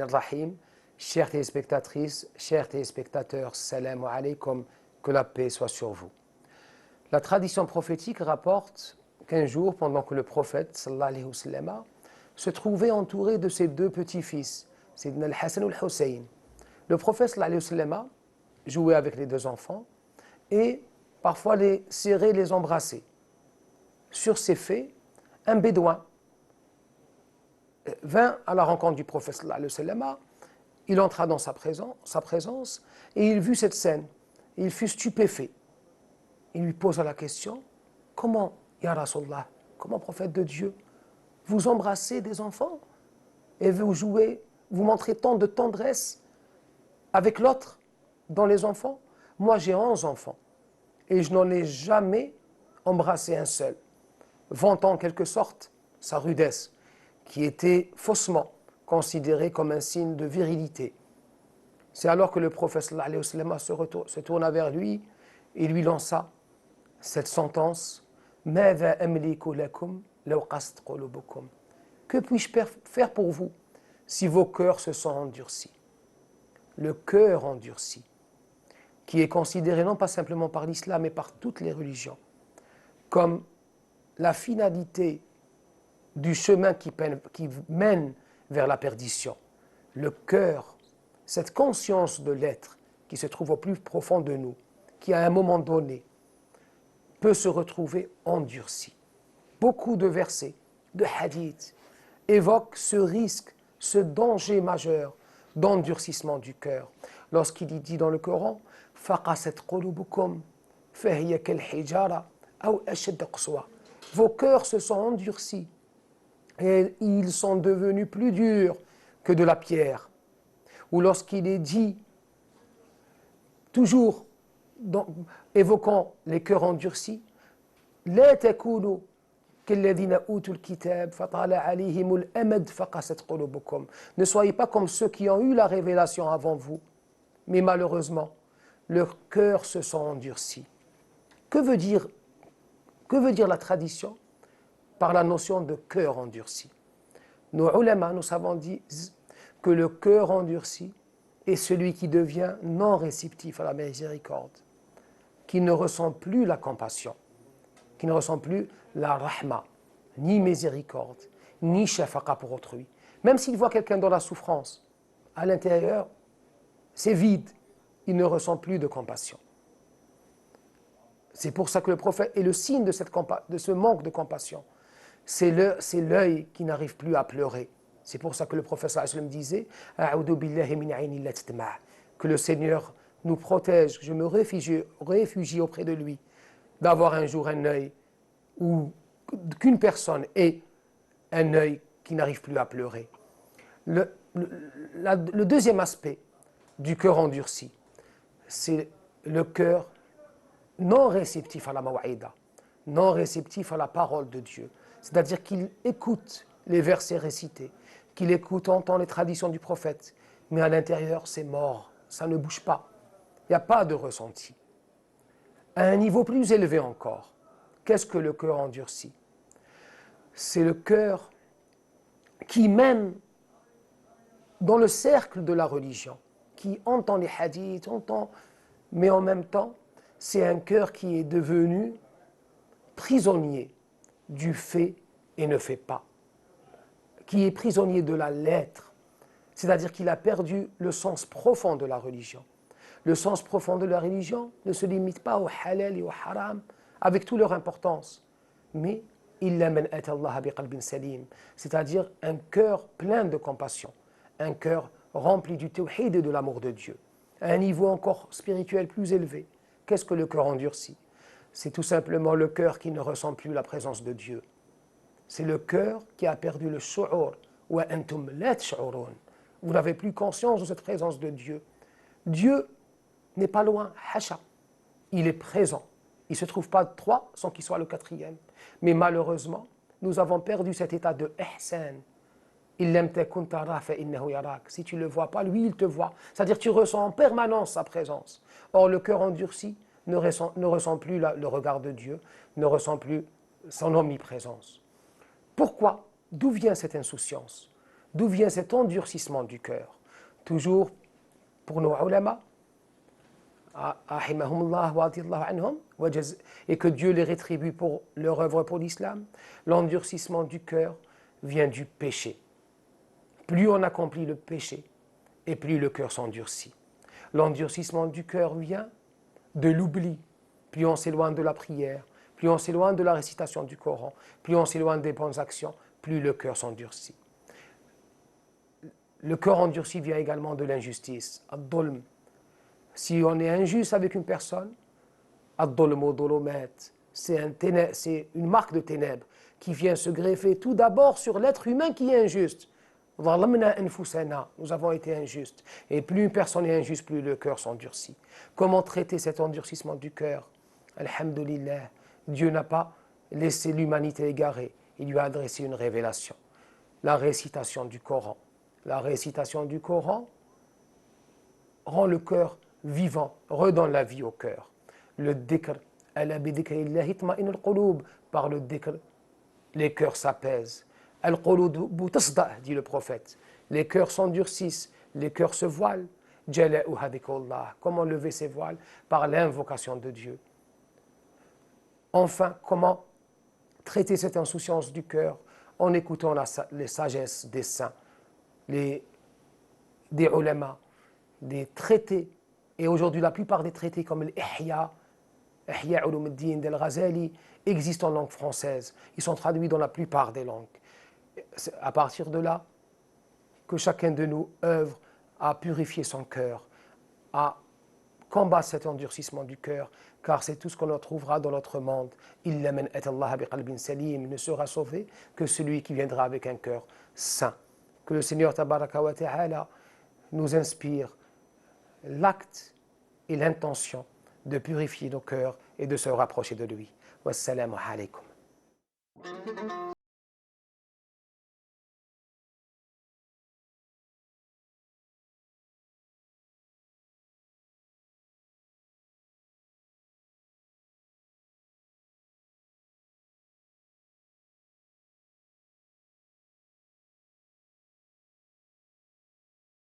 Rahim, chères téléspectatrices, chers téléspectateurs, salam alaykum, que la paix soit sur vous. La tradition prophétique rapporte qu'un jour, pendant que le prophète sallallahu alayhi wa sallam, se trouvait entouré de ses deux petits-fils, Sayyidina al-Hassan et al-Hussein. Le prophète sallallahu alayhi wa sallam jouait avec les deux enfants et parfois les serrait, les embrassait. Sur ces faits, un bédouin vint à la rencontre du prophète sallallahu alayhi wa sallam. Il entra dans sa présence et il vit cette scène. Il fut stupéfait. Il lui posa la question, comment, ya Rasulallah, comment prophète de Dieu, vous embrassez des enfants et vous jouez, vous montrez tant de tendresse avec l'autre dans les enfants? Moi j'ai 11 enfants et je n'en ai jamais embrassé un seul, vantant en quelque sorte sa rudesse, qui était faussement considéré comme un signe de virilité. C'est alors que le prophète sallallahu alayhi wa sallam se tourna vers lui et lui lança cette sentence: ماذا أملك لكم لو قست قلوبكم. Que puis-je faire pour vous si vos cœurs se sont endurcis? Le cœur endurci, qui est considéré non pas simplement par l'islam mais par toutes les religions comme la finalité du chemin qui mène vers la perdition. Le cœur, cette conscience de l'être qui se trouve au plus profond de nous, qui à un moment donné peut se retrouver endurci. Beaucoup de versets, de hadiths, évoquent ce risque, ce danger majeur d'endurcissement du cœur. Lorsqu'il dit dans le Coran, فَقَسَتْ قُلُوبُكُمْ فَهِيَ كَالْحِجَارَةِ أَوْ أَشَدَّ قسوة. Vos cœurs se sont endurcis et ils sont devenus plus durs que de la pierre. Ou lorsqu'il est dit, toujours évoquant les cœurs endurcis, لا تكونوا كالذين أوتوا الكتاب فطال عليهم الأمد فقست قلوبكم. Ne soyez pas comme ceux qui ont eu la révélation avant vous, mais malheureusement, leurs cœurs se sont endurcis. Que veut dire la tradition par la notion de cœur endurci? Nos ulama, nous savons disent que le cœur endurci est celui qui devient non réceptif à la miséricorde, qui ne ressent plus la compassion, qui ne ressent plus la rahma, ni miséricorde, ni shafaqa pour autrui. Même s'il voit quelqu'un dans la souffrance, à l'intérieur, c'est vide, il ne ressent plus de compassion. C'est pour ça que le prophète est le signe de ce manque de compassion. C'est l'œil qui n'arrive plus à pleurer. C'est pour ça que le prophète sallallahu alayhi wa sallam disait A'udhu billahi min ayni la tadma', que le Seigneur nous protège, je me réfugie auprès de lui, d'avoir un jour un œil, ou qu'une personne ait un œil qui n'arrive plus à pleurer. Le deuxième aspect du cœur endurci, c'est le cœur non réceptif à la maw'ida, non réceptif à la parole de Dieu. C'est-à-dire qu'il écoute les versets récités, qu'il écoute, entend les traditions du prophète, mais à l'intérieur, c'est mort, ça ne bouge pas. Il n'y a pas de ressenti. À un niveau plus élevé encore, qu'est-ce que le cœur endurci? C'est le cœur qui, même dans le cercle de la religion, qui entend les hadiths, mais en même temps, c'est un cœur qui est devenu prisonnier du fait et ne fait pas, qui est prisonnier de la lettre, c'est-à-dire qu'il a perdu le sens profond de la religion. Le sens profond de la religion ne se limite pas au halal et au haram, avec toute leur importance, mais illa man ata Allah biqalbin salim, c'est-à-dire un cœur plein de compassion, un cœur rempli du tawhid et de l'amour de Dieu, à un niveau encore spirituel plus élevé. Qu'est-ce que le cœur endurci? C'est tout simplement le cœur qui ne ressent plus la présence de Dieu. C'est le cœur qui a perdu le shu'ur. Wa antum la tash'urun. Vous n'avez plus conscience de cette présence de Dieu. Dieu n'est pas loin, hasha. Il est présent. Il ne se trouve pas trois sans qu'il soit le quatrième. Mais malheureusement, nous avons perdu cet état de ihsan. Si tu ne le vois pas, lui il te voit. C'est-à-dire que tu ressens en permanence sa présence. Or le cœur endurci ne ressent plus le regard de Dieu, ne ressent plus son omniprésence. Pourquoi? D'où vient cette insouciance? D'où vient cet endurcissement du cœur? Toujours pour nos ulama, et que Dieu les rétribue pour leur œuvre pour l'islam, l'endurcissement du cœur vient du péché. Plus on accomplit le péché, et plus le cœur s'endurcit. L'endurcissement du cœur vient de l'oubli. Plus on s'éloigne de la prière, plus on s'éloigne de la récitation du Coran, plus on s'éloigne des bonnes actions, plus le cœur s'endurcit. Le cœur endurci vient également de l'injustice, ad-dhulm. Si on est injuste avec une personne, ad-dhulmu dhulumat, c'est une marque de ténèbres qui vient se greffer tout d'abord sur l'être humain qui est injuste. Nous avons été injustes. Et plus une personne est injuste, plus le cœur s'endurcit. Comment traiter cet endurcissement du cœur? Alhamdulillah, Dieu n'a pas laissé l'humanité égarée. Il lui a adressé une révélation. La récitation du Coran. La récitation du Coran rend le cœur vivant, redonne la vie au cœur. Le dhikr, par le dhikr, les cœurs s'apaisent. Al-qulubu tasda', dit le prophète. Les cœurs s'endurcissent, les cœurs se voilent. Jala'uha dhikrullah. Comment lever ces voiles? Par l'invocation de Dieu. Enfin, comment traiter cette insouciance du cœur? En écoutant les sagesses des saints, des ulama, des traités. Et aujourd'hui, la plupart des traités comme l'Ihya Ulumuddin d'Al-Ghazali existent en langue française. Ils sont traduits dans la plupart des langues. À partir de là, que chacun de nous œuvre à purifier son cœur, à combattre cet endurcissement du cœur, car c'est tout ce qu'on trouvera dans notre monde. Illa man atallaha biqalbin salim, ne sera sauvé que celui qui viendra avec un cœur saint. Que le Seigneur Tabaraka wa Ta'ala nous inspire l'acte et l'intention de purifier nos cœurs et de se rapprocher de lui. Wassalamu alaykum.